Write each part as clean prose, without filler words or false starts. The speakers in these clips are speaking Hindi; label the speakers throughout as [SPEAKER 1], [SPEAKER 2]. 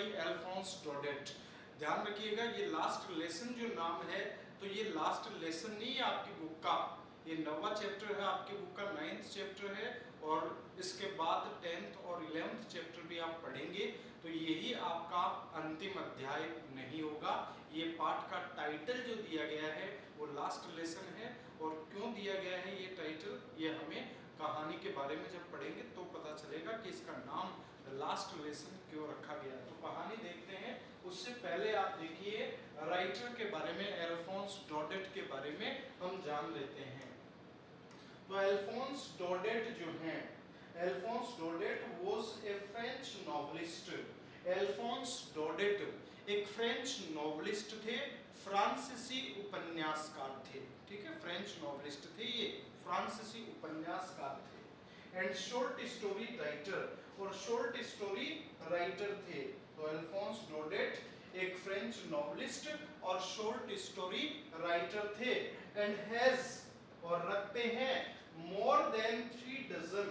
[SPEAKER 1] बाय अल्फोंस डोडेट। ध्यान रखिएगा ये लास्ट लेसन जो नाम है, तो ये लास्ट लेसन नहीं है आपकी बुक का, ये 9वां चैप्टर है आपकी बुक का, 9th चैप्टर है, और इसके बाद 10th और 11th चैप्टर भी आप पढ़ेंगे, तो यही आपका अंतिम अध्याय नहीं होगा। ये पाठ का टाइटल जो दिया गया है वो लास्ट लेसन है, और क्यों दिया गया है ये टाइटल, ये हमें कहानी के बारे में जब पढ़ेंगे तो पता चलेगा कि इसका नाम लास्ट लेसन क्यों रखा गया। तो कहानी देखते हैं, उससे पहले आप देखिए राइटर के बारे में, अल्फोंस डोडेट के बारे में हम जान लेते हैं। तो अल्फोंस डोडेट जो हैं, Alphonse Daudet was a French novelist. Alphonse Daudet एक फ्रेंच नॉवेलिस्ट थे, फ्रांसीसी उपन्यासकार थे, ठीक है, फ्रेंच नॉवेलिस्ट थे ये, फ्रांसीसी उपन्यासकार थे, एंड शॉर्ट स्टोरी राइटर, और शॉर्ट स्टोरी राइटर थे। तो अल्फोंस डोडेट एक फ्रेंच नॉवेलिस्ट और शॉर्ट स्टोरी राइटर थे, एंड हैज और रखते हैं मोर देन 3 डजन,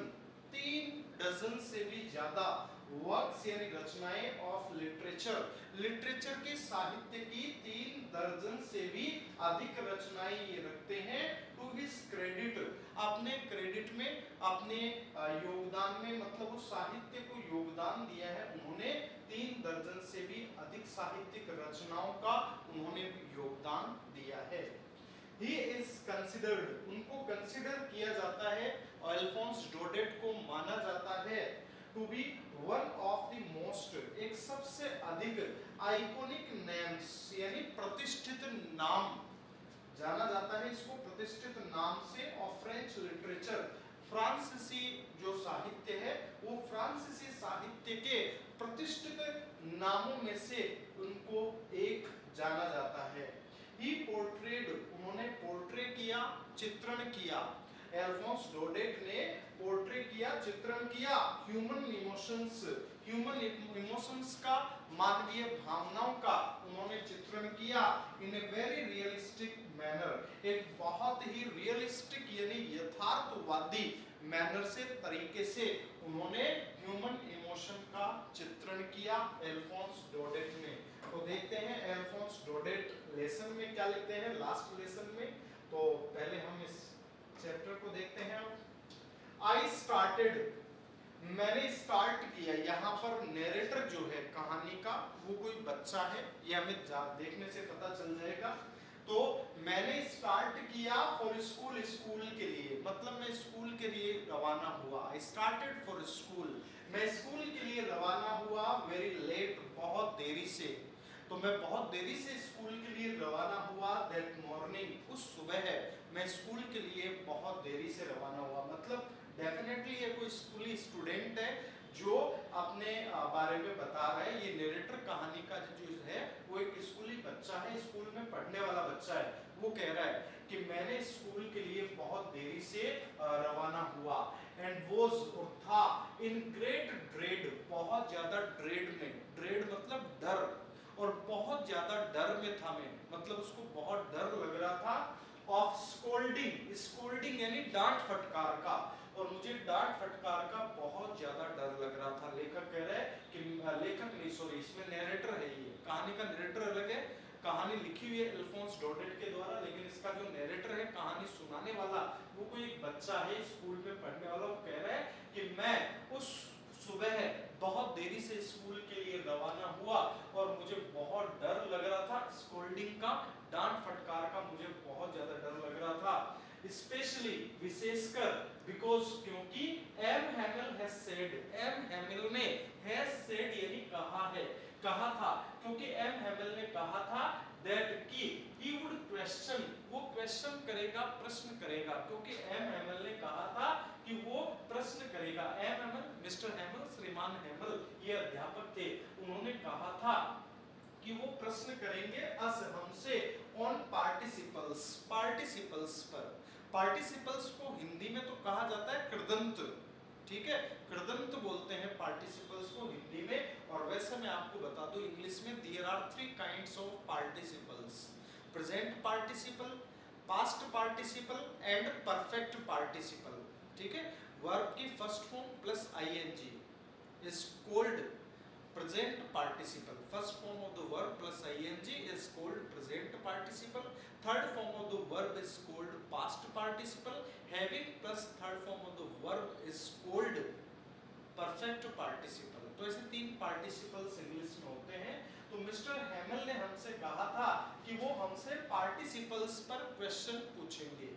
[SPEAKER 1] 3 डजन से भी ज्यादा वर्क्स यानी रचनाएं ऑफ लिटरेचर, लिटरेचर के साहित्य की 3 दर्जन से भी अधिक रचनाएं ये रखते हैं। टू हिज क्रेडिट, अपने क्रेडिट में, अपने योगदान में, मतलब उस साहित्य को योगदान दिया है उन्होंने, 3 दर्जन से भी अधिक साहित्यिक रचनाओं का उन्होंने योगदान दिया है। He is considered, उनको कंसिडर किया जाता है, अल्फोंस डोडेट को माना जाता है to be one of the most, एक सबसे अधिक आइकॉनिक नेम्स यानी प्रतिष्ठित नाम, जाना जाता है इसको प्रतिष्ठित नाम से, ऑफ फ्रेंच लिटरेचर, फ्रांसीसी जो साहित्य है वो फ्रांसीसी साहित्य के प्रतिष्ठित नामों में से उनको एक जाना जाता है। He portrayed, उन्होंने पोर्ट्रे किया, चित्रण किया, अल्फोंस डोडेट ने पोर्ट्रे किया, चित्रण किया ह्यूमन इमोशंस, ह्यूमन इमोशंस का, मानवीय भावनाओं का उन्होंने चित्रण किया, इन ए वेरी रियलिस्टिक मैनर, एक बहुत ही रियलिस्टिक यानी यथार्थवादी मैनर से, तरीके से उन्होंने ह्यूमन इमोशन का चित्रण किया अल्फोंस डोडेट ने। तो देखते हैं अल्फोंस डोडेट लेसन में क्या लिखते हैं, लास्ट लेसन में। तो पहले हम इस चैप्टर को देखते हैं। आई स्टार्टेड, मैंने स्टार्ट किया, यहाँ पर नरेटर जो है कहानी का वो कोई बच्चा है, ये हमें देखने से पता चल जाएगा। तो मैंने स्टार्ट किया फॉर स्कूल, स्कूल के लिए, मतलब मैं स्कूल के लिए रवाना हुआ। आई स्टार्टेड फॉर स्कूल, मैं स्कूल के लिए रवाना हुआ, वेरी लेट, बहुत देरी से, तो मैं बहुत देरी से स्कूल के लिए रवाना हुआ। दैट मॉर्निंग, उस सुबह है, मैं स्कूल के लिए बहुत देरी से रवाना हुआ, मतलब डेफिनेटली ये कोई स्कूली स्टूडेंट है जो अपने बारे में बता रहा है। ये नरेटर कहानी का जो है वो एक स्कूली बच्चा है, स्कूल में पढ़ने वाला बच्चा है, वो कह रहा है कि मैंने स्कूल के लिए बहुत देरी से रवाना हुआ। एंड वॉज, और था, इन ग्रेट ड्रेड, बहुत ज्यादा ड्रेड में, ड्रेड मतलब डर, और बहुत ज्यादा डर में था मैं, मतलब उसको बहुत डर लग रहा था। ऑफ स्कोल्डिंग, स्कोल्डिंग यानी डांट फटकार का, और मुझे डांट फटकार का बहुत ज्यादा डर लग रहा था। लेखक कह रहा है कि लेखक नहीं, सॉरी, इसमें नरेटर है, ये कहानी का नरेटर अलग है, कहानी लिखी हुई है अल्फोंस डोडेट के द्वारा, लेकिन इसका जो नरेटर है, कहानी सुनाने वाला, वो कोई एक बच्चा है स्कूल में पढ़ने वाला। वो कह रहा है कि मैं उस सुबह बहुत देरी से स्कूल के लिए रवाना हुआ और मुझे बहुत डर लग रहा था, स्कोल्डिंग का, डांट फटकार का मुझे बहुत ज्यादा डर लग रहा था। स्पेशली, विशेषकर, बिकॉज, क्योंकि M Hamill has said, M Hamill ने, हैज सेड यानी कहा है, कहा था, क्योंकि एम हैमिल ने कहा था दैट कि ही वुड क्वेश्चन, वो क्वेश्चन करेगा, प्रश्न करेगा, क्योंकि एम हैमिल ने कहा था कि वो प्रश्न करेगा। एम हैमिल, मिस्टर हैमिल, श्रीमान हैमिल, ये अध्यापक थे, उन्होंने कहा था कि वो प्रश्न करेंगे अस, हमसे, ऑन पार्टिसिपल्स, पार्टिसिपल्स पर। पार्टिसिपल्स को हिंदी में तो कहा जाता है कृदंत, ठीक है, कृदंत बोलते हैं पार्टिसिपल्स को हिंदी में। और वैसे मैं आपको बता दूं इंग्लिश में there are 3 kinds of participles, present participle, past participle and perfect participle, ठीक है। वर्ब की first form plus ING is called present participle. First form of the verb plus ing is called present participle. Third form of the verb is called past participle. Having plus third form of the verb is called perfect participle. तो ऐसे तीन participles इंग्लिश में होते हैं। तो मिस्टर हैमल ने हमसे कहा था कि वो हमसे participles पर क्वेश्चन पूछेंगे,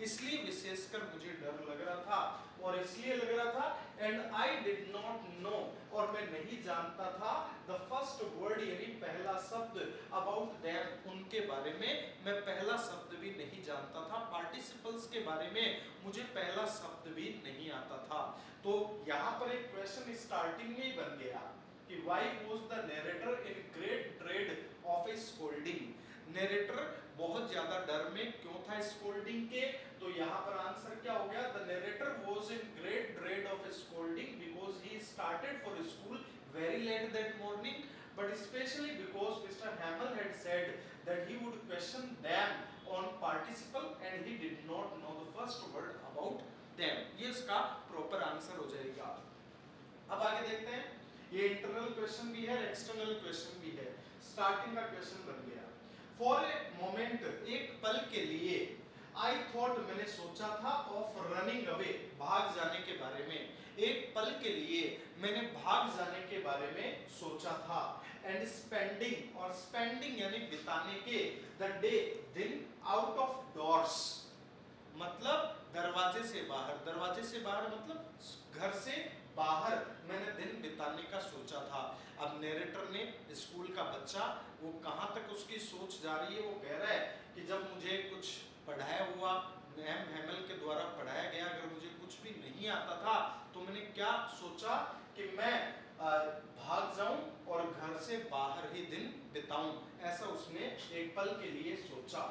[SPEAKER 1] इसलिए विशेषकर मुझे डर लग रहा था और इसलिए लग रहा था and I did not know, और मैं नहीं जानता था द फर्स्ट वर्ड यानी पहला शब्द अबाउट देम, उनके बारे में मैं पहला शब्द भी नहीं जानता था, पार्टिसिपल्स के बारे में मुझे पहला शब्द भी नहीं आता था। तो यहाँ पर एक क्वेश्चन स्टार्टिंग में ही बन गया कि why was the narrator in great dread of A scolding. Narrator बहुत ज्यादा डर में क्यों था स्कोल्डिंग के, तो यहाँ पर आंसर क्या हो गया, the narrator was in great dread of scolding because he started for school very let that morning, but especially because Mr. Hamel had said that he would question them on participle and he did not know the first word about them। ये इसका प्रॉपर आंसर हो जाएगा। अब आगे देखते हैं, ये इंटरनल क्वेश्चन भी है, एक्सटर्नल क्वेश्चन भी है। स्टार्टिंग का क्वेश्चन बन गया, फॉर ए मोमेंट, एक पल के लिए, आई थॉट, मैंने सोचा था, ऑफ रनिंग अवे, भाग जाने के बारे में, एक पल के लिए मैंने भाग जाने के बारे में सोचा था, एंड स्पेंडिंग, और स्पेंडिंग यानी बिताने के, द डे, दिन, आउट ऑफ डोर्स, मतलब दरवाजे से बाहर, दरवाजे से बाहर मतलब घर से बाहर मैंने दिन बिताने का सोचा था। अब नरेटर ने, स्कूल का बच्चा, वो कहाँ तक उसकी सोच जा रही है, वो कह रहा है कि जब मुझे कुछ पढ़ाया हुआ, मैम हैमल के द्वारा पढ़ाया गया, अगर मुझे कुछ भी नहीं आता था तो मैंने क्या सोचा कि मैं भाग जाऊं और घर से बाहर ही दिन बिताऊं, ऐसा उसने एक पल के लिए सोचा।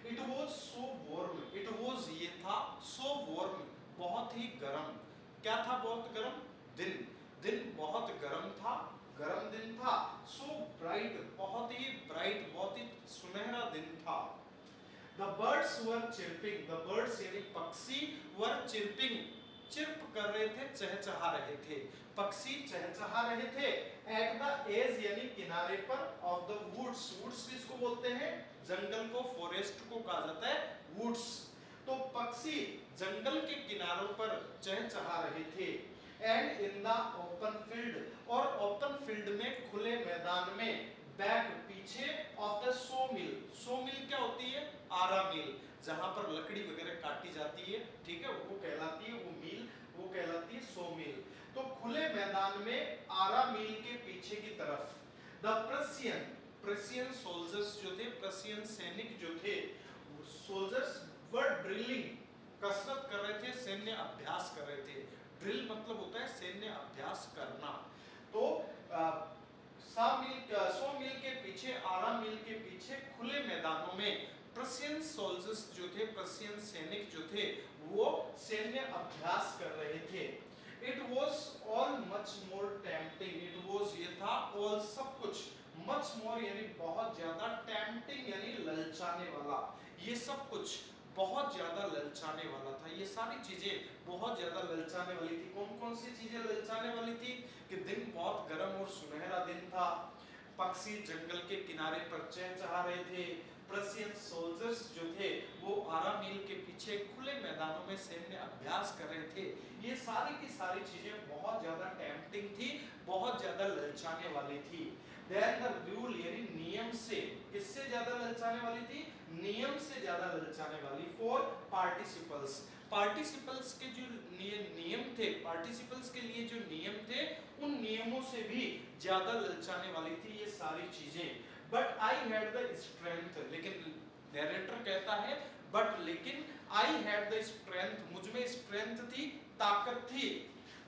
[SPEAKER 1] It was so warm, it was ये था, so warm, बहुत ही गर्म, क्या था बहुत गर्म, दिन, दिन बहुत गर्म था, गर्म दिन था, so bright, बहुत ही bright, बहुत ही सुनहरा दिन था। The birds were chirping, the birds यानी पक्षी, were chirping, चिर्प कर रहे थे, चहचहा रहे थे, पक्षी चहचहा रहे थे, at the edge यानी किनारे पर, of the woods, woods किसको बोलते हैं, जंगल को, फॉरेस्ट को कहा जाता है वुड्स, तो पक्षी जंगल के किनारों पर चहचहा रहे थे, and in the open field, और ओपन फील्ड में, खुले मैदान में, बैक पीछे, ऑफ द सो मिल, सो मिल क्या होती है, आरा मिल, जहां पर लकड़ी वगैरह काटी जाती है, ठीक है, वो कहलाती है, वो मिल, वो कहलाती है सो मिल। तो खुले मैदान में आरा मिल के पीछे की तरफ, द प्रशियन, प्रशियन सोल्जर्स जो थे, प्रशियन सैनिक जो थे, सोल्जर्स वर ड्रिलिंग, कसरत कर रहे थे, सैन्य अभ्यास कर रहे थे, ड्रिल मतलब होता है सैन्य अभ्यास करना। तो सो मिल के पीछे, आरा मिल के पीछे, खुले मैदानों में प्रशियन सोल्जर्स जो थे, प्रशियन सैनिक जो थे, वो सैन्य अभ्यास कर रहे थे। It was all much more tempting, it was ये था all सब कुछ, much more यानी बहुत ज्यादा, tempting यानी ललचाने वाला, ये सब कुछ बहुत ज्यादा ललचाने वाला था, ये सारी चीजें बहुत ज्यादा ललचाने वाली थी। कौन कौन सी चीजें ललचाने वाली थी, कि दिन बहुत गर्म और सुनहरा दिन था, पक्षी जंगल के किनारे पर चहचहा रहे थे, प्रशियन सोल्जर्स जो थे वो आरा मिल के पीछे खुले मैदानों में सैन्य अभ्यास कर रहे थे, ये सारी की सारी चीजें बहुत ज्यादा टेम्पटिंग थी, बहुत ज्यादा ललचाने वाली थी। देन द रूल यानी नियम से, किससे ज्यादा ललचाने वाली थी, नियम से ज्यादा ललचाने वाली, फॉर पार्टिसिपल्स, पार्टिसिपल्स के जो नियम थे, पार्टिसिपल्स के लिए जो नियम थे, उन नियमों से भी ज्यादा ललचाने वाली थी ये सारी चीजें। But I had the strength, लेकिन नरेटर कहता है बट लेकिन, आई हैड द स्ट्रेंथ, मुझ में स्ट्रेंथ थी, ताकत थी,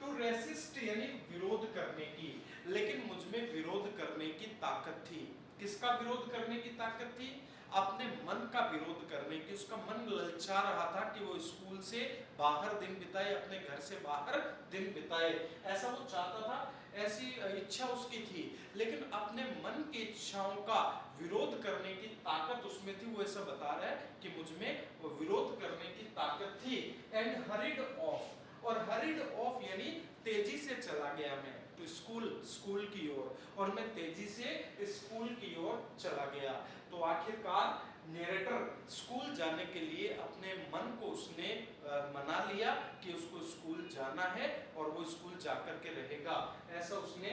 [SPEAKER 1] टू रेसिस्ट यानी विरोध करने की, लेकिन मुझ में विरोध करने की ताकत थी। किसका विरोध करने की ताकत थी, अपने मन का विरोध करने की, उसका मन ललचा रहा था कि वो स्कूल से बाहर दिन बिताए, अपने घर से बाहर दिन बिताए, ऐसा वो चाहता था, ऐसी इच्छा उसकी थी, लेकिन अपने मन की इच्छाओं का विरोध करने की ताकत उसमें थी, वो ऐसा बता रहा है कि मुझ में वो विरोध करने की ताकत थी। एंड हरिड ऑफ, और हरिड ऑफ यानी तेजी से चला गया मैं, टू स्कूल, स्कूल की ओर, और मैं तेजी से स्कूल की ओर चला गया। तो आखिरकार नरेटर स्कूल जाने के लिए अपने मन को उसने मना लिया कि उसको स्कूल जाना है और वो स्कूल जाकर के रहेगा। ऐसा उसने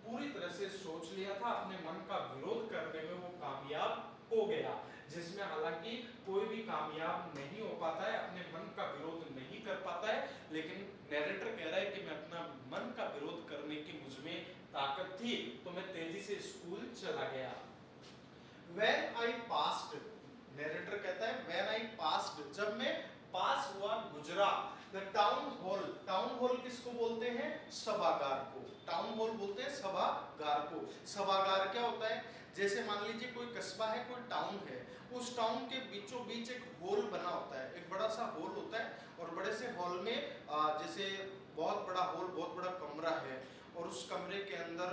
[SPEAKER 1] पूरी तरह से सोच लिया था, अपने मन का विरोध करने में वो कामयाब हो गया, जिसमें हालांकि कोई भी कामयाब नहीं हो पाता है, अपने मन का विरोध नहीं कर पाता है, लेकिन नरेटर कह रहा है कि मैं अपना मन का विरोध करने की मुझ में ताकत थी, तो मैं तेजी से स्कूल चला गया। When I passed, नरेटर कहता है when I passed, जब मैं पास हुआ, गुजरा, the town hall, town hall किसको बोलते हैं? सभागार को। टाउन हॉल बोलते हैं सभागार को। सभागार क्या होता है? जैसे मान लीजिए कोई कस्बा है, कोई टाउन है, उस टाउन के बीचों बीच एक हॉल बना होता है, एक बड़ा सा हॉल होता है, और बड़े से हॉल में जैसे बहुत बड़ा हॉल, बहुत बड़ा कमरा है, और उस कमरे के अंदर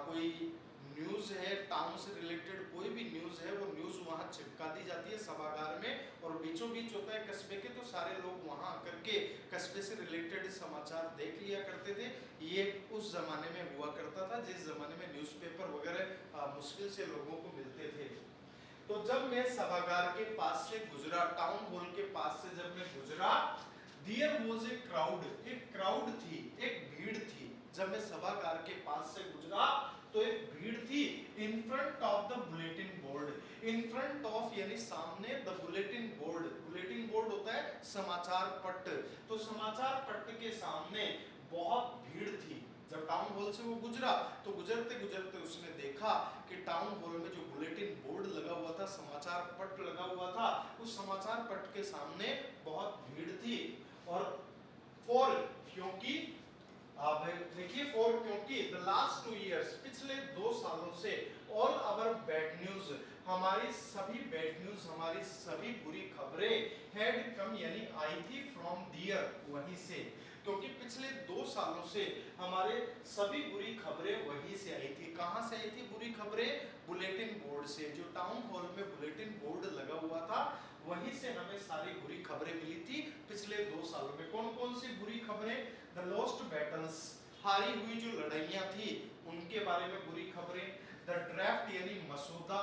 [SPEAKER 1] कोई न्यूज़ है, टाउन से रिलेटेड कोई भी न्यूज़ है, वो न्यूज़ वहाँ चिपका दी जाती है सभागार में, और बीचों बीच होता है कस्बे के, तो सारे लोग वहाँ आकर के कस्बे से रिलेटेड समाचार देख लिया करते थे। ये उस ज़माने में हुआ करता था जिस ज़माने में न्यूज़पेपर वगैरह मुश्किल से लोगों को मिलते थे। तो जब मैं सभागार के पास से गुजरा, टाउन हॉल के पास से जब मैं गुजरा, देयर वाज ए क्राउड, एक क्राउड थी, एक भीड़ थी। जब मैं सभागार के पास से गुजरा तो एक भीड़ थी in front of the bulletin board, in front of यानी सामने, the bulletin board, bulletin board होता है समाचार पट्ट, तो समाचार पट्ट के सामने बहुत भीड़ थी। जब टाउन हॉल से वो गुजरा तो गुजरते गुजरते उसने देखा कि टाउन हॉल में जो बुलेटिन बोर्ड लगा हुआ था, समाचार पट्ट लगा हुआ था, उस समाचार पट्ट के सामने बहुत भीड़ थी। और फॉर, क्योंकि अब देखिए, फॉर क्योंकि द लास्ट 2 इयर्स, पिछले 2 सालों से, ऑल अवर बैड न्यूज, हमारी सभी बैड न्यूज, हमारी सभी बुरी खबरें, हैड कम यानी आई थी, फ्रॉम दियर, वहीं से, क्योंकि पिछले 2 सालों से हमारे सभी बुरी खबरें वहीं से आई थी। कहाँ से आई थी बुरी खबरें? बुलेटिन बोर्ड से। जो टाउन हॉल में बुलेटिन बोर्ड लगा हुआ था, वहीं से हमें सारी बुरी खबरें मिली थी पिछले 2 सालों में। कौन कौन सी बुरी खबरें? द लॉस्ट बैटल्स, हारी हुई जो लड़ाइयाँ थी उनके बारे में बुरी खबरें। द ड्राफ्ट यानी मसूदा,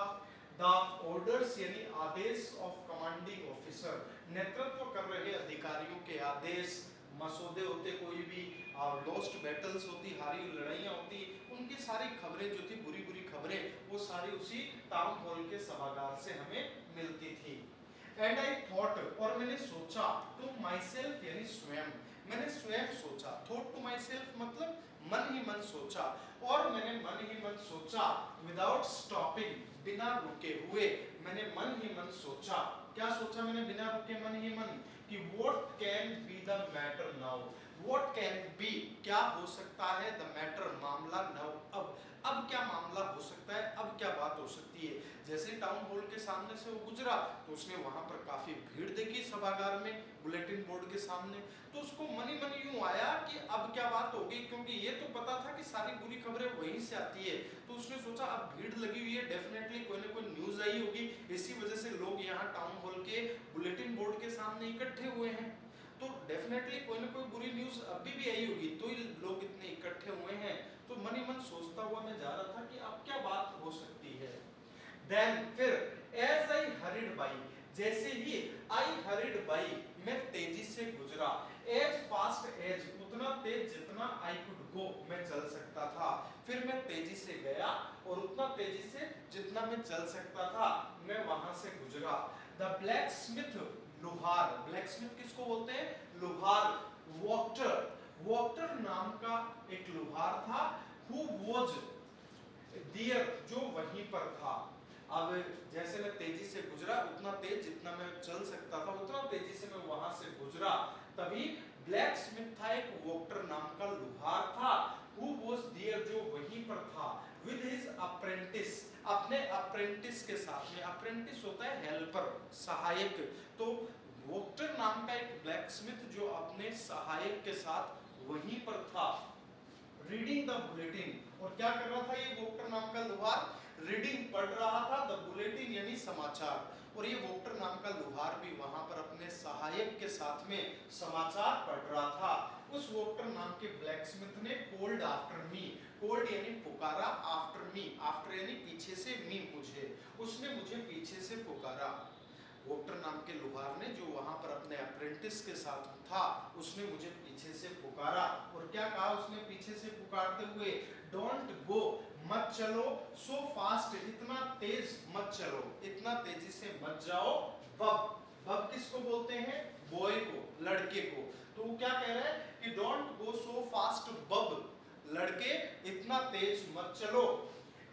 [SPEAKER 1] द ऑर्डर्स यानी आदेश ऑफ कमांडिंग ऑफिसर, नेतृत्व कर रहे अधिकारियों के आदेश, मसौदे होते कोई भी, और लॉस्ट बैटल्स होती, हारी हुई लड़ाइयाँ होती, उनकी सारी खबरें जो थी, बुरी बुरी खबरें, वो सारी उसी टाउन हॉल के सभागार से हमें मिलती थी। एंड आई थॉट, और मैंने सोचा, टू माई सेल्फ यानी स्वयं, मैंने स्वयं सोचा, थॉट टू माई सेल्फ मतलब मन ही मन सोचा, और मैंने मन ही मन सोचा, विदाउट स्टॉपिंग, बिना रुके हुए, मैंने मन ही मन सोचा। क्या सोचा मैंने बिना रुके, मन ही मन, कि what can be the matter now, what can be, क्या हो सकता है, the matter, मामला, now, अब क्या मामला हो सकता है, अब क्या बात हो सकती है। जैसे टाउन हॉल के सामने से वो गुजरा तो उसने वहां पर काफी भीड़ देखी सभागार में, बुलेटिन बोर्ड के सामने, तो उसको मन ही मन यूं आया कि अब क्या बात होगी, क्योंकि ये तो पता था कि सारी बुरी खबरें वहीं से आती है, तो उसने सोचा अब भीड़ लगी हुई है, डेफिनेटली कोई ना कोई न्यूज आई होगी, इसी वजह से लोग यहाँ टाउन हॉल के बुलेटिन बोर्ड के सामने इकट्ठे हुए हैं, तो डेफिनेटली कोई ना कोई बुरी न्यूज अभी भी आई होगी, तो ही लोग इतने इकट्ठे हुए हैं। तो मन ही मन सोचता हुआ मैं जा रहा था कि अब क्या बात हो सकती है। देन फिर, एज आई हरिड बाई, जैसे ही आई हरिड बाई, मैं तेजी से गुजरा, एज फास्ट एज, उतना तेज जितना आई कुड गो, मैं चल सकता था, फिर मैं तेजी से गया और उतना तेजी से जितना मैं चल सकता था मैं वहां से गुजरा। द ब्लैक स्मिथ, लोहार, ब्लैक स्मिथ किसको बोलते हैं? लोहार, वॉक्टर, वॉक्टर नाम का एक लोहार था, हु वॉज देयर, जो वहीं पर था। अब जैसे मैं तेजी से गुजरा, उतना तेज जितना मैं चल सकता था उतना तेजी से मैं वहां से गुजरा, तभी ब्लैक स्मिथ था, एक वॉक्टर नाम का लोहार था, हु वाज देयर, जो वहीं पर था, विद हिज अप्रेंटिस, अपने अप्रेंटिस के साथ में, अप्रेंटिस होता है हेल्पर, सहायक, तो वॉक्टर नाम का एक ब्लैक स्मिथ जो अपने सहायक के साथ वहीं पर था। रीडिंग द बुलेटिन, और क्या कर रहा था ये वॉक्टर नाम का लोहार? रीडिंग, पढ़ रहा था, द बुलेटिन यानी समाचार। और ये वोक्टर नाम का लुहार भी वहां पर अपने सहायक के साथ में समाचार पढ़ रहा था। उस वोक्टर नाम के ब्लैकस्मिथ ने कॉल्ड आफ्टर मी, कॉल्ड यानी पुकारा, आफ्टर मी, आफ्टर यानी पीछे से, मी मुझे, उसने मुझे पीछे से पुकारा। वोक्टर नाम के लुहार ने जो वहां पर अपने अप्रेंटिस के साथ था, उसने मुझे पीछे से पुकारा। और क्या कहा उसने पीछे से पुकारते हुए? डोंट गो, मत चलो, सो फास्ट, इतना तेज मत चलो, इतना तेजी से मत जाओ, बब, बब किसको बोलते हैं? बॉय को, लड़के को। तो वो क्या कह रहा है कि डोंट गो सो फास्ट बब, लड़के इतना तेज मत चलो।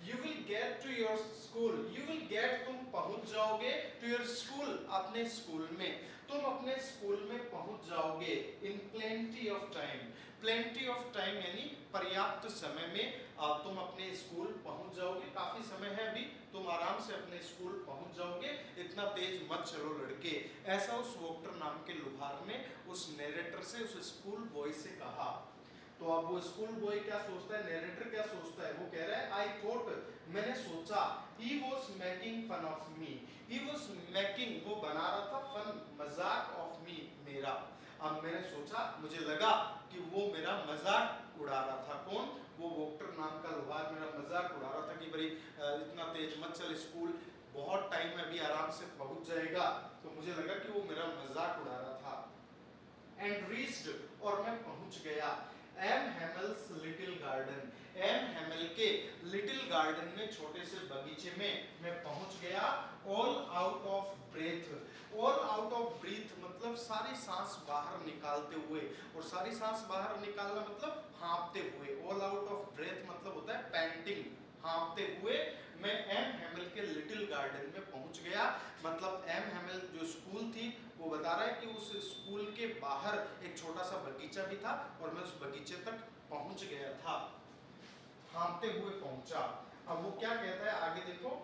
[SPEAKER 1] You will get to your school, you will get, तुम पहुंच जाओगे, to your school, अपने स्कूल में, तुम अपने स्कूल में पहुंच जाओगे, in plenty of time, plenty of time यानी पर्याप्त समय में तुम अपने स्कूल पहुंच जाओगे, काफी समय है अभी, तुम आराम से अपने स्कूल पहुंच जाओगे, इतना तेज मत चलो लड़के। ऐसा उस वोक्टर नाम के लुहार ने उस नरेटर से, उस स्कूल बॉय से कहा। तो अब वो स्कूल बॉय क्या सोचता है, नरेटर क्या सोचता है? वो कह रहा है आई थॉट, मैंने सोचा, he was making fun of me, he was making, वो बना रहा था, फन, मजाक, ऑफ मी, मेरा। अब मैंने सोचा, मुझे लगा कि वो मेरा मजाक उड़ा रहा था। कौन? वो वोक्टर नाम का लुहार मेरा मजाक उड़ा रहा था कि भाई इतना तेज मत चल, स्कूल बहुत टाइम में, अभी आराम से पहुंच जाएगा। तो मुझे लगा कि वो मेरा मजाक उड़ा रहा था। एंड रीच्ड, और मैं पहुंच गया, M हेमल्स little garden, M Hemal के लिटिल गार्डन में, छोटे से बगीचे में मैं पहुंच गया। All out of breath, all out of breath मतलब सारी सांस बाहर निकालते हुए, और सारी सांस बाहर निकालना मतलब हाँफते हुए। ऑल आउट ऑफ ब्रेथ मतलब होता है पैंटिंग, हाँफते हुए मैं एम हेमल के लिटिल गार्डन में पहुंच गया। मतलब एम हेमल जो स्कूल थी, वो बता रहा है कि उस स्कूल के बाहर एक छोटा सा बगीचा भी था, और मैं उस बगीचे तक पहुंच गया था, हाँफते हुए पहुंचा। अब वो क्या कहता है आगे देखो,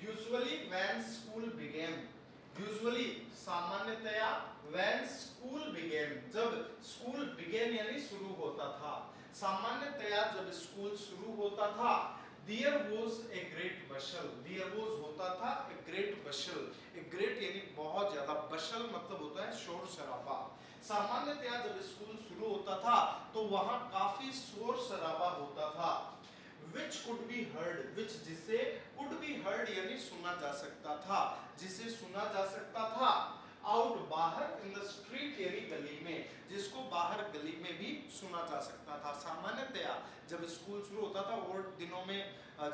[SPEAKER 1] usually when school began, usually सामान्यतया, व्हेन स्कूल बिगेन, जब स्कूल बिगेन यानी शुरू होता था, सामान्यतया जब स्कूल शुरू होता था, there was a great bustle, there was होता था ए ग्रेट बशल, ए ग्रेट यानी बहुत ज्यादा, बशल मतलब होता है शोर शराबा। सामान्यतया जब स्कूल शुरू होता था तो वहां काफी शोर शराबा होता था। which could be heard, which जिसे could be heard यानी सुना जा सकता था, जिसे सुना जा सकता था, आउट बाहर, इन द स्ट्रीट यानी गली में, जिसको बाहर गली में भी सुना जा सकता था। सामान्यतया जब स्कूल शुरू होता था, और दिनों में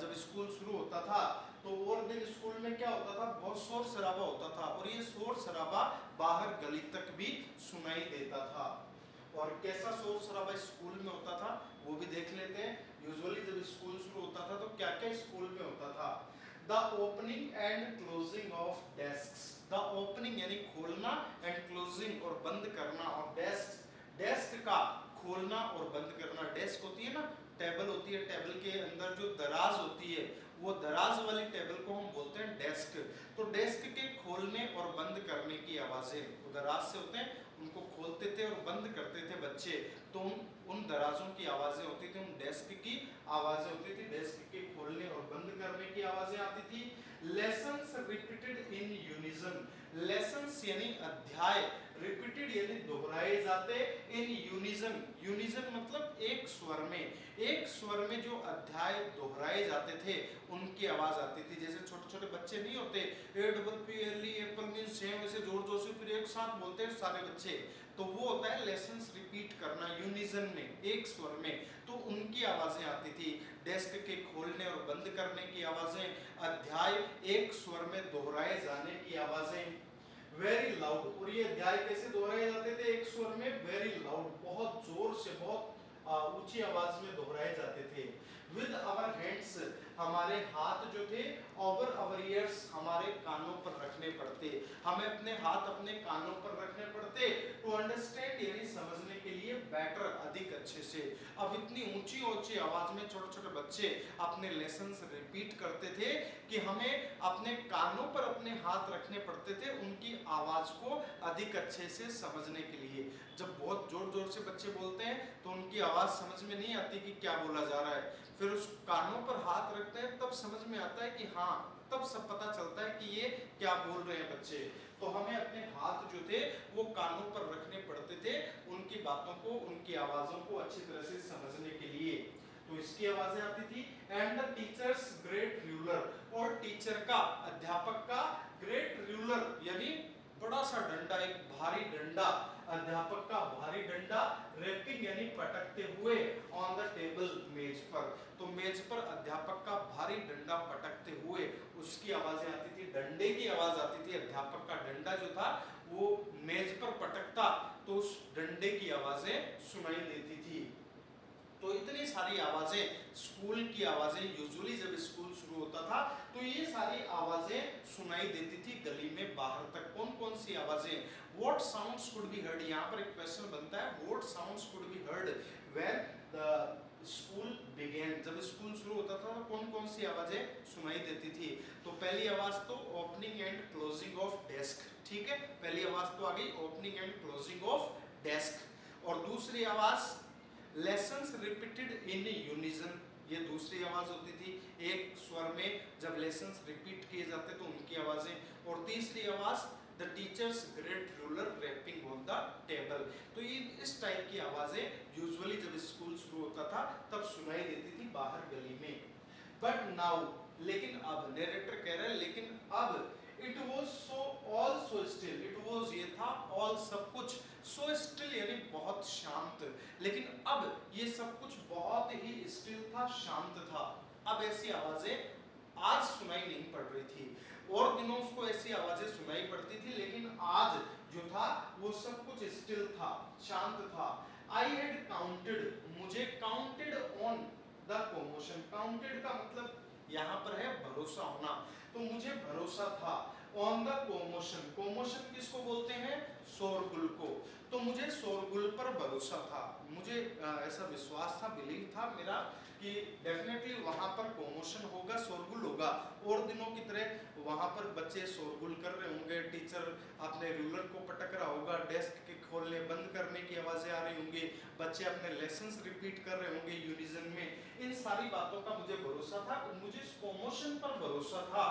[SPEAKER 1] जब स्कूल शुरू होता था तो और दिन स्कूल में क्या होता था, बहुत शोर शराबा होता था, और ये शोर शराबा बाहर गली तक भी सुनाई देता था। और कैसा शोर शराबा स्कूल में होता था वो भी देख लेते हैं। यूजुअली जब स्कूल शुरू होता था तो क्या क्या स्कूल में होता था? The opening and closing of desks, the opening यानी खोलना, एंड क्लोजिंग और बंद करना ऑफ डेस्क, डेस्क का खोलना और बंद करना। डेस्क होती है ना, टेबल होती है, टेबल के अंदर जो दराज होती है, वो दराज वाली टेबल को हम बोलते हैं डेस्क। तो डेस्क के खोलने और बंद करने की आवाजें, वो दराज से होते हैं, उनको खोलते थे और बंद करते थे बच्चे, तो उन दराजों की आवाजें होती थी, उन डेस्क की आवाजें होती थी, डेस्क के खोलने और बंद करने की आवाजें आती थी। Lessons repeated in unison, lessons यानी अध्याय, रिपीटेड यानी दोहराए जाते, इन यूनिजन, यूनिजन मतलब एक स्वर में, एक स्वर में जो अध्याय दोहराए जाते थे उनकी आवाज आती थी। जैसे छोटे छोटे बच्चे नहीं होते, A double P L E Apple means same, ऐसे जोर जोर से फिर एक साथ बोलते हैं सारे बच्चे, तो वो होता है लेसन्स रिपीट करना यूनिजन में, एक स्वर में, तो उनकी आवाजें आती थी। डेस्क के खोलने और बंद करने की आवाजें, अध्याय एक स्वर में दोहराए जाने की आवाजें। वेरी लाउड, और ये अध्याय कैसे दोहराए जाते थे एक स्वर में? वेरी लाउड, बहुत जोर से, बहुत ऊंची आवाज में दोहराए जाते थे। विद आवर हैंड्स, हमारे हाथ जो थे, ओवर आवर ईयर्स, हमारे कानों पर रखने पड़ते, हमें अपने हाथ अपने कानों पर रखने पड़ते, टू अंडरस्टैंड यानी समझने के लिए, बेटर अधिक अच्छे से। अब इतनी ऊंची ऊंची आवाज में छोटे छोटे बच्चे अपने लेसन्स रिपीट करते थे कि हमें अपने कानों पर अपने हाथ रखने पड़ते थे उनकी आवाज को अधिक अच्छे से समझने के लिए। जब बहुत जोर जोर से बच्चे बोलते हैं तो उनकी आवाज समझ में नहीं आती कि क्या बोला जा रहा है, फिर उस कानों पर हाथ रखते हैं तब समझ में आता है कि हाँ तब सब पता चलता है कि ये क्या बोल रहे हैं बच्चे। तो हमें अपने हाथ जो थे वो कानों पर रखने पड़ते थे उनकी बातों को, उनकी आवाजों को अच्छी तरह से समझने के लिए। तो इसकी आवाजें आती थी। And the teacher's great ruler, और टीचर का, अध्यापक का ग्रेट रूलर यानी बड़ा सा डंडा, एक भारी डंडा, अध्यापक का भारी डंडा, रैपिंग यानी पटकते हुए ऑन द टेबल, मेज पर। तो मेज पर अध्यापक का भारी डंडा पटकते हुए उसकी आवाजें आती थी, डंडे की आवाज आती थी। अध्यापक का डंडा जो था वो मेज पर पटकता तो उस डंडे की आवाजें सुनाई देती थी। तो इतनी सारी आवाजें, स्कूल की आवाजें, यूजुअली जब स्कूल शुरू होता था तो ये सारी आवाजें सुनाई देती थी गली में बाहर तक। कौन कौन सी आवाजें? What sounds could be heard, यहाँ पर एक क्वेश्चन बनता है, what sounds could be heard when the school began, जब स्कूल शुरू होता था तो कौन कौन सी आवाजें सुनाई देती थी? तो पहली आवाज तो opening and closing of desk, ठीक है, पहली आवाज तो आ गई opening and closing of desk. और दूसरी आवाज लेसन्स रिपीटेड इन यूनिजन, ये दूसरी आवाज होती थी, एक स्वर में जब लेसन्स रिपीट किए जाते तो उनकी आवाजें। और तीसरी आवाज the teacher's great ruler rapping on the table. तो ये इस टाइप की आवाजें यूजुअली जब स्कूल शुरू होता था तब सुनाई देती थी बाहर गली में। बट नाउ, लेकिन अब, नरेटर कह रहा है लेकिन अब, it was so all so still, it was ये था, ऑल सब कुछ, सो स्टिल यानी बहुत शांत, लेकिन अब ये सब कुछ बहुत ही स्टिल था, शांत था। अब ऐसी आवाजें आज सुनाई नहीं पड़ रही थी, और दिनों उसको ऐसी आवाजें सुनाई पड़ती थी, लेकिन आज जो था वो सब कुछ स्टिल था, शांत था। आई हैड काउंटेड, मुझे counted on the commotion, counted का मतलब यहाँ पर है भरोसा होना, तो मुझे भरोसा था ऑन द कॉमोशन, कॉमोशन किसको बोलते हैं? शोरगुल को। तो मुझे शोरगुल पर भरोसा था, मुझे ऐसा विश्वास था, बिलीव था मेरा कि डेफिनेटली वहां पर कॉमोशन होगा, शोरगुल होगा, और दिनों की तरह वहां पर बच्चे शोरगुल कर रहे होंगे, टीचर अपने रूलर को पटक रहा होगा, डेस्क के खोलने बंद करने की आवाजें आ रही होंगी, बच्चे अपने लेसन्स रिपीट कर रहे होंगे यूनिजन में। इन सारी बातों का मुझे भरोसा था, मुझे इस कॉमोशन पर भरोसा था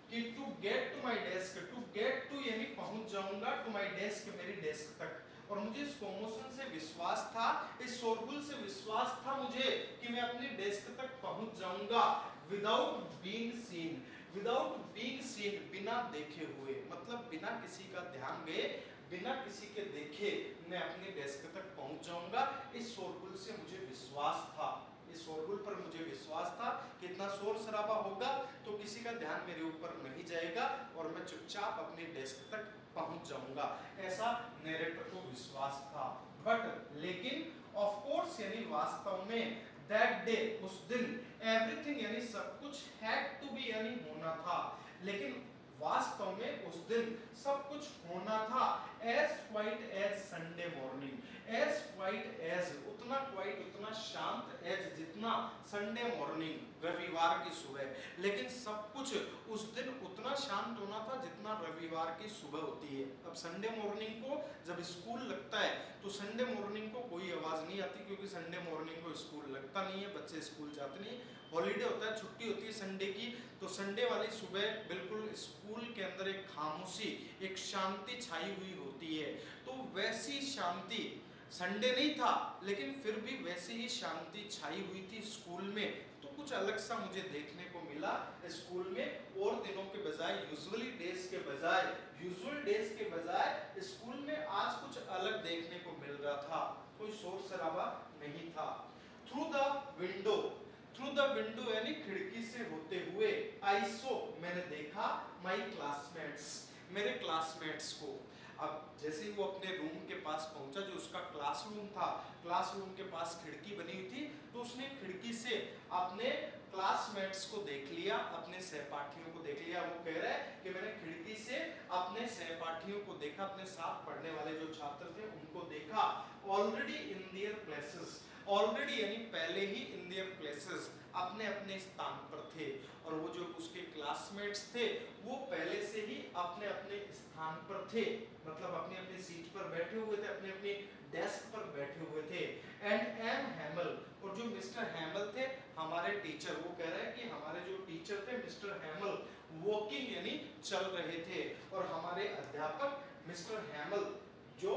[SPEAKER 1] कि to get to my desk, to get to यानी पहुंच जाऊंगा, टू माई डेस्क मेरी डेस्क तक। और मुझे इस कॉमोशन से विश्वास था, इस शोरगुल से विश्वास था मुझे कि मैं अपनी डेस्क तक पहुंच जाऊंगा without being seen, without being seen, बिना देखे हुए, मतलब बिना किसी का ध्यान गए, बिना किसी के देखे मैं अपनी डेस्क तक पहुंच जाऊंगा। इस शोरगुल से मुझे विश्वास था, इस शोरगुल पर मुझे विश्वास था कि इतना शोर शराबा होगा तो किसी का ध्यान मेरे ऊपर नहीं जाएगा और मैं चुपचाप अपनी डेस्क तक पहुंच जाऊंगा, ऐसा नरेटर को विश्वास था। बट लेकिन ऑफ कोर्स यानी वास्तव में, दैट डे उस दिन, एवरीथिंग यानी सब कुछ, हैड टू बी यानी होना था, लेकिन वास्तव में उस दिन सब कुछ होना था, as quiet as Sunday morning, as quiet as उतना क्वाइट उतना शांत, एज जितना संडे मॉर्निंग रविवार की सुबह, लेकिन सब कुछ उस दिन उतना शांत होना था जितना रविवार की सुबह होती है। अब संडे मॉर्निंग को जब स्कूल लगता है तो संडे मॉर्निंग को कोई आवाज नहीं आती, क्योंकि संडे मॉर्निंग को स्कूल लगता नहीं है, बच्चे स्कूल जाते नहीं, हॉलीडे होता है, छुट्टी होती है संडे की। तो संडे वाली सुबह बिल्कुल स्कूल के अंदर एक खामोशी, एक शांति छाई हुई होती है। तो वैसी शांति, संडे नहीं था लेकिन फिर भी वैसी ही शांति छाई हुई थी स्कूल में। तो कुछ अलग सा मुझे देखने को मिला स्कूल में, और दिनों के बजाय, यूजुअली डेज के बजाय, यूजुअल डेज के बजाय स्कूल में आज कुछ अलग देखने को मिल रहा था, कोई शोर शराबा नहीं था। Through the window, through the window यानी खिड़की से होते हुए, आई सो मैंने देखा, माई क्लासमेट्स मेरे क्लासमेट्स को। अब जैसे ही वो अपने रूम के पास पहुंचा, जो उसका क्लासरूम था, क्लासरूम के पास खिड़की बनी हुई थी, तो उसने खिड़की से अपने क्लासमेट्स को देख लिया, अपने सहपाठियों को देख लिया। वो कह रहा है कि मैंने खिड़की से अपने सहपाठियों को देखा, अपने साथ पढ़ने वाले जो छात्र थे उनको देखा, already in their places, already यानी पहले ही, इन देयर प्लेसेस अपने अपने स्थान पर थे, और वो जो उसके क्लासमेट्स थे वो पहले से ही अपने अपने स्थान पर थे, मतलब अपनी अपनी सीट पर बैठे हुए थे, अपने अपने डेस्क पर बैठे हुए थे। एंड एम हैमल, और जो मिस्टर हैमल थे हमारे टीचर, वो कह रहे हैं कि हमारे जो टीचर थे मिस्टर हैमल, वॉकिंग यानी चल रहे थे, और हमारे अध्यापक मिस्टर हैमल जो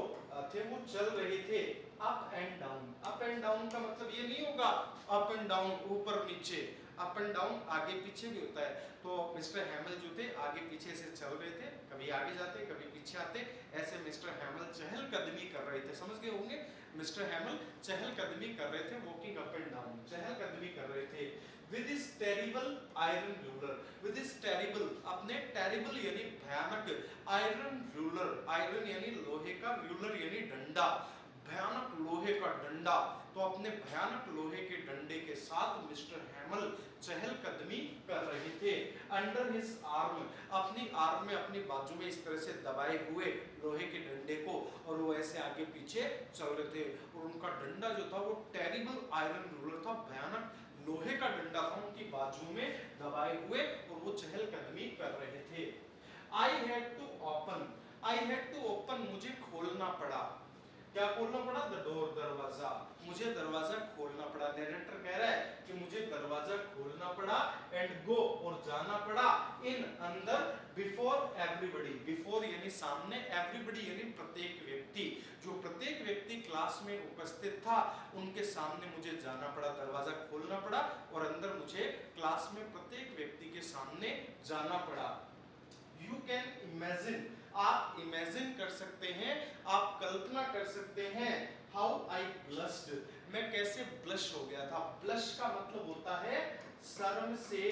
[SPEAKER 1] थे वो चल रहे थे up and down. Up and down का मतलब ये नहीं होगा अप एंड डाउन ऊपर नीचे, अप एंड डाउन आगे पीछे भी होता है। तो मिस्टर हैमल जो थे आगे पीछे से चल रहे थे, कभी आगे जाते कभी पीछे आते, ऐसे मिस्टर हैमल चहलकदमी कर रहे थे। समझ गए होंगे, मिस्टर हैमल चहलकदमी कर रहे थे, वॉकिंग अप एंड डाउन, चहलकदमी कर रहे थे। With his terrible iron ruler, with his terrible, अपने टेरिबल यानी भयानक, आयरन रूलर, आयरन यानी लोहे का, रूलर यानी डंडा, भयानक लोहे का डंडा। तो अपने भयानक लोहे के डंडे के साथ मिस्टर हैमल चहलकदमी कर रहे थे। अंडर हिज आर्म, अपनी आर्म में, अपनी बाजू में इस तरह से दबाए हुए लोहे के डंडे को, और वो ऐसे आगे पीछे चल रहे थे। और उनका डंडा जो था वो टेरिबल आयरन रूलर था, भयानक लोहे का डंडा था उनकी बाजू में दबाए हुए, और वो चहलकदमी कर रहे थे। I had to open, I had to open, मुझे खोलना पड़ा। क्या खोलना पड़ा? द डोर, दरवाजा, मुझे दरवाजा खोलना पड़ा। नरेटर कह रहा है कि मुझे दरवाजा खोलना पड़ा, एंड गो, और जाना पड़ा, इन, अंदर, बिफोर एवरीबॉडी, बिफोर यानी सामने, एवरीबॉडी यानी प्रत्येक व्यक्ति, जो प्रत्येक व्यक्ति क्लास में उपस्थित था उनके सामने मुझे जाना पड़ा, दरवाजा खोलना पड़ा, और अंदर मुझे क्लास में प्रत्येक व्यक्ति के सामने जाना पड़ा। यू कैन इमेजिन, आप इमेजिन कर सकते हैं, आप कल्पना कर सकते हैं, हाउ आई ब्लश्ड, मैं कैसे ब्लश हो गया था। ब्लश का मतलब होता है शर्म से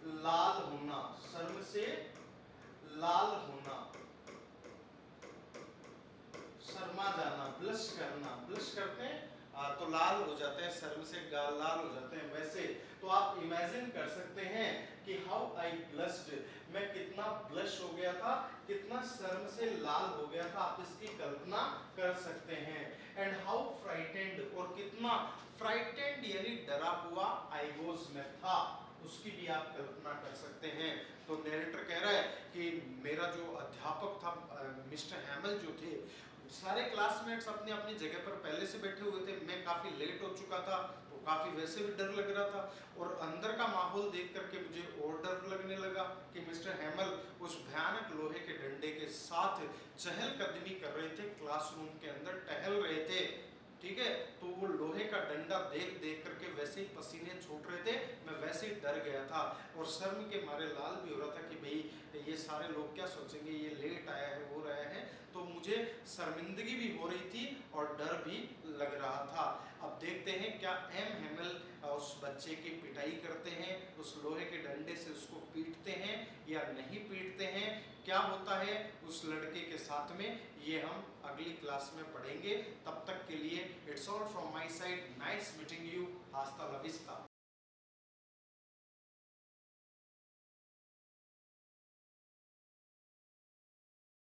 [SPEAKER 1] लाल होना, शर्म से लाल होना, शर्मा जाना, ब्लश करना, ब्लश करते हैं तो लाल हो जाते हैं, शर्म से गाल लाल हो जाते हैं, वैसे। तो आप इमेजिन कर सकते हैं कि हाउ आई ब्लश्ड, मैं कितना ब्लश हो गया था, कितना शर्म से लाल हो गया था, आप इसकी कल्पना कर सकते हैं। एंड हाउ फ्राइटेंड, और कितना फ्राइटेंड यानी डरा हुआ आई वाज, मैं था, उसकी भी आप कल्पना कर सकते हैं। तो नरेटर कह रहा है कि मेरा जो अध्यापक था मिस्टर हैमल जो थे, सारे क्लासमेट्स अपनी अपनी जगह पर पहले से बैठे हुए थे, मैं काफ़ी लेट हो चुका था, तो काफ़ी वैसे भी डर लग रहा था, और अंदर का माहौल देख करके मुझे और डर लगने लगा कि मिस्टर हैमल उस भयानक लोहे के डंडे के साथ चहलकदमी कर रहे थे, क्लासरूम के अंदर टहल रहे थे, ठीक है। तो वो लोहे का डंडा देख देख करके वैसे ही पसीने छूट रहे थे, मैं वैसे ही डर गया था, और शर्म के मारे लाल भी हो रहा था कि भाई ये सारे लोग क्या सोचेंगे, ये लेट आया है, वो रहा है। तो मुझे शर्मिंदगी भी हो रही थी और डर भी लग रहा था। अब देखते हैं क्या एम हैमल उस बच्चे की पिटाई करते हैं, उस लोहे के डंडे से उसको पीटते हैं या नहीं पीटते हैं, क्या होता है उस लड़के के साथ में, ये हम अगली क्लास में पढ़ेंगे। तब तक के लिए it's all from my side, nice meeting you, hasta la vista.